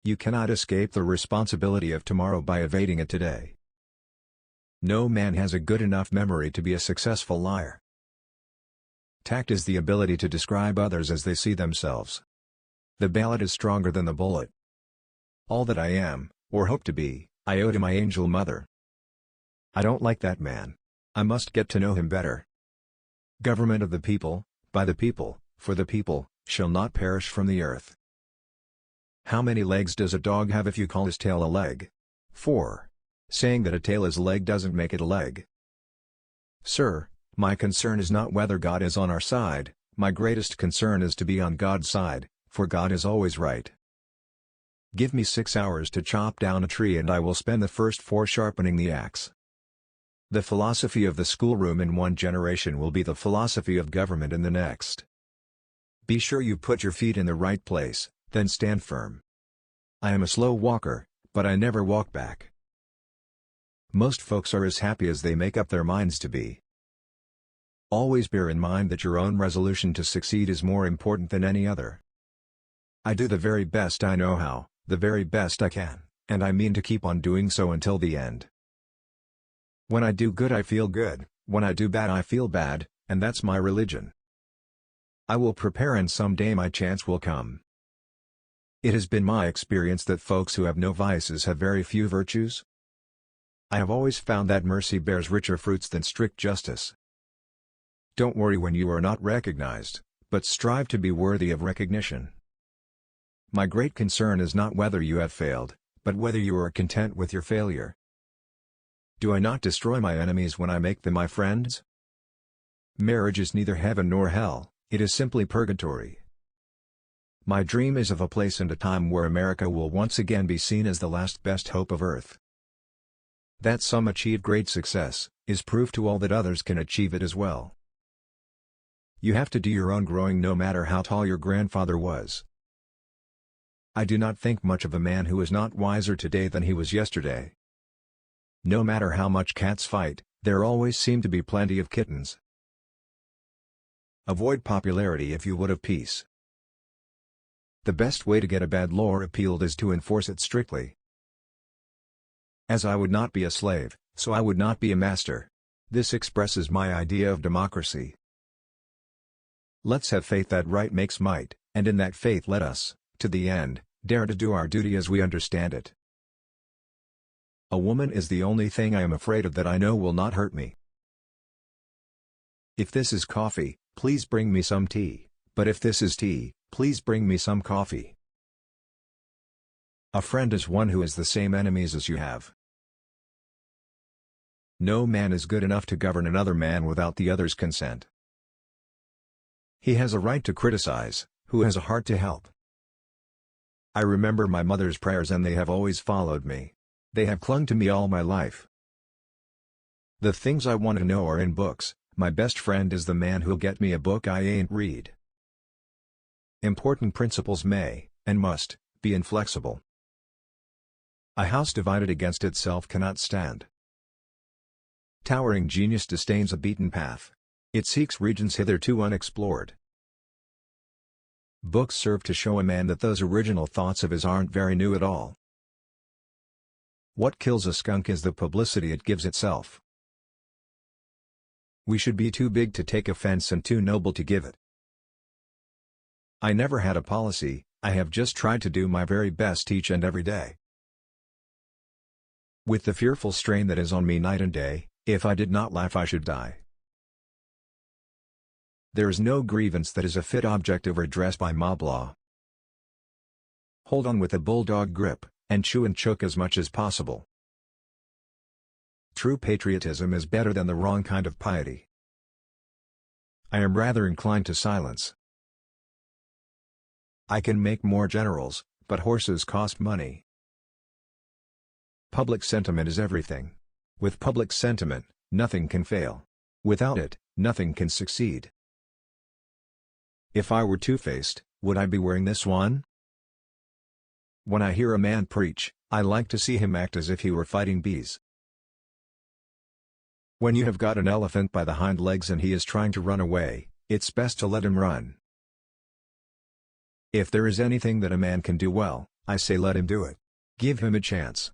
You cannot escape the responsibility of tomorrow by evading it today. No man has a good enough memory to be a successful liar. Tact is the ability to describe others as they see themselves. The ballot is stronger than the bullet. All that I am, or hope to be, I owe to my angel mother. I don't like that man. I must get to know him better. Government of the people, by the people, for the people, shall not perish from the earth. How many legs does a dog have if you call his tail a leg? 4. Saying that a tail is a leg doesn't make it a leg. Sir, my concern is not whether God is on our side, my greatest concern is to be on God's side, for God is always right. Give me 6 hours to chop down a tree and I will spend the first 4 sharpening the axe. The philosophy of the schoolroom in one generation will be the philosophy of government in the next. Be sure you put your feet in the right place, then stand firm. I am a slow walker, but I never walk back. Most folks are as happy as they make up their minds to be. Always bear in mind that your own resolution to succeed is more important than any other. I do the very best I know how, the very best I can, and I mean to keep on doing so until the end. When I do good I feel good, when I do bad I feel bad, and that's my religion. I will prepare and someday my chance will come. It has been my experience that folks who have no vices have very few virtues. I have always found that mercy bears richer fruits than strict justice. Don't worry when you are not recognized, but strive to be worthy of recognition. My great concern is not whether you have failed, but whether you are content with your failure. Do I not destroy my enemies when I make them my friends? Marriage is neither heaven nor hell, it is simply purgatory. My dream is of a place and a time where America will once again be seen as the last best hope of earth. That some achieve great success, is proof to all that others can achieve it as well. You have to do your own growing no matter how tall your grandfather was. I do not think much of a man who is not wiser today than he was yesterday. No matter how much cats fight, there always seem to be plenty of kittens. Avoid popularity if you would have peace. The best way to get a bad law repealed is to enforce it strictly. As I would not be a slave, so I would not be a master. This expresses my idea of democracy. Let's have faith that right makes might, and in that faith let us, to the end, dare to do our duty as we understand it. A woman is the only thing I am afraid of that I know will not hurt me. If this is coffee, please bring me some tea, but if this is tea, please bring me some coffee. A friend is one who has the same enemies as you have. No man is good enough to govern another man without the other's consent. He has a right to criticize, who has a heart to help. I remember my mother's prayers and they have always followed me. They have clung to me all my life. The things I want to know are in books, my best friend is the man who'll get me a book I ain't read. Important principles may, and must, be inflexible. A house divided against itself cannot stand. Towering genius disdains a beaten path. It seeks regions hitherto unexplored. Books serve to show a man that those original thoughts of his aren't very new at all. What kills a skunk is the publicity it gives itself. We should be too big to take offense and too noble to give it. I never had a policy, I have just tried to do my very best each and every day. With the fearful strain that is on me night and day, if I did not laugh I should die. There is no grievance that is a fit object of redress by mob law. Hold on with a bulldog grip, and chew and choke as much as possible. True patriotism is better than the wrong kind of piety. I am rather inclined to silence. I can make more generals, but horses cost money. Public sentiment is everything. With public sentiment, nothing can fail. Without it, nothing can succeed. If I were two-faced, would I be wearing this one? When I hear a man preach, I like to see him act as if he were fighting bees. When you have got an elephant by the hind legs and he is trying to run away, it's best to let him run. If there is anything that a man can do well, I say let him do it. Give him a chance.